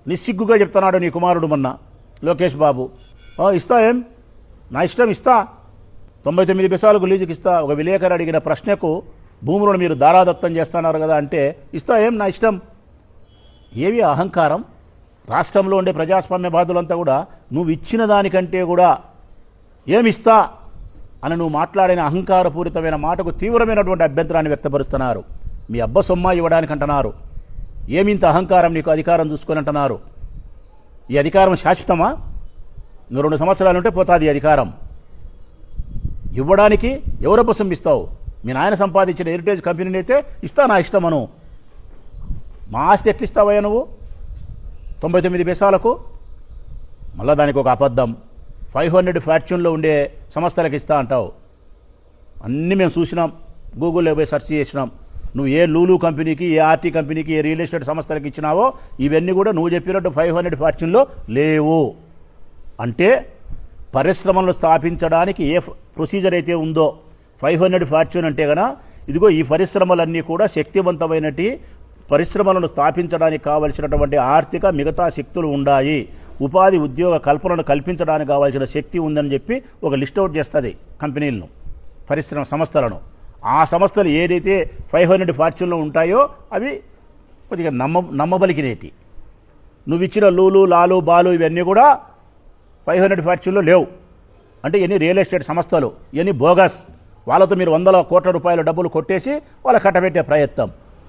నిస్సిగ్గుగా చెప్తున్నాడు నీ కుమారుడు మొన్న లోకేష్ బాబు. ఇస్తా ఏం, నా ఇష్టం ఇస్తా, 99 పైసలకు లీజుకి ఇస్తా. ఒక విలేకరు అడిగిన ప్రశ్నకు భూములను మీరు దారాదత్తం చేస్తున్నారు కదా అంటే ఇస్తా ఏం, నా ఇష్టం. ఏవి అహంకారం? రాష్ట్రంలో ఉండే ప్రజాస్వామ్య బాధలంతా కూడా నువ్వు ఇచ్చిన దానికంటే కూడా ఏమిస్తా అని నువ్వు మాట్లాడిన అహంకారపూరితమైన మాటకు తీవ్రమైనటువంటి అభ్యంతరాన్ని వ్యక్తపరుస్తున్నారు. మీ అబ్బ సొమ్మ ఇవ్వడానికి అంటున్నారు. ఏమింత అహంకారం నీకు, అధికారం చూసుకొని అంటున్నారు. ఈ అధికారం శాశ్వతమా? నువ్వు 2 సంవత్సరాలు ఉంటే పోతుంది అధికారం. ఇవ్వడానికి ఎవరొప్ప సొమ్మిస్తావు? మీ నాయన సంపాదించిన హెరిటేజ్ కంపెనీని అయితే ఇస్తా, నా ఇష్టమను. మా ఆస్తి ఎట్లిస్తావయ్యా నువ్వు 99 పైసలకు? మళ్ళీ దానికి ఒక అబద్ధం. 500 ఫార్చ్యూన్లో ఉండే సంస్థలకు ఇస్తా అంటావు. అన్నీ మేము చూసినాం, గూగుల్లో పోయి సెర్చ్ చేసినాం. నువ్వు ఏ లూలు కంపెనీకి, ఏ ఆర్టీ కంపెనీకి, ఏ రియల్ ఎస్టేట్ సంస్థలకు ఇచ్చినావో ఇవన్నీ కూడా నువ్వు చెప్పినట్టు 500 ఫార్చ్యూన్లో లేవు. అంటే పరిశ్రమలను స్థాపించడానికి ఏ ప్రొసీజర్ అయితే ఉందో 500 ఫార్చ్యూన్ అంటే కనుక ఇదిగో ఈ పరిశ్రమలన్నీ కూడా శక్తివంతమైనటి పరిశ్రమలను స్థాపించడానికి కావలసినటువంటి ఆర్థిక మిగతా శక్తులు ఉన్నాయి, ఉపాధి ఉద్యోగ కల్పనను కల్పించడానికి కావాల్సిన శక్తి ఉందని చెప్పి ఒక లిస్ట్ అవుట్ చేస్తుంది కంపెనీలను, పరిశ్రమ సంస్థలను. ఆ సంస్థలు ఏదైతే 500 ఫార్చ్యూన్లో ఉంటాయో అవి కొద్దిగా నమ్మబలికినేటి. నువ్వు ఇచ్చిన లూలు, లాలు, బాలు ఇవన్నీ కూడా 500 ఫార్చ్యూన్లో లేవు. అంటే ఎన్ని రియల్ ఎస్టేట్ సంస్థలు, ఎన్ని బోగస్, వాళ్ళతో మీరు 100 కోట్ల రూపాయల డబ్బులు కొట్టేసి వాళ్ళ కట్టబెట్టే ప్రయత్నం.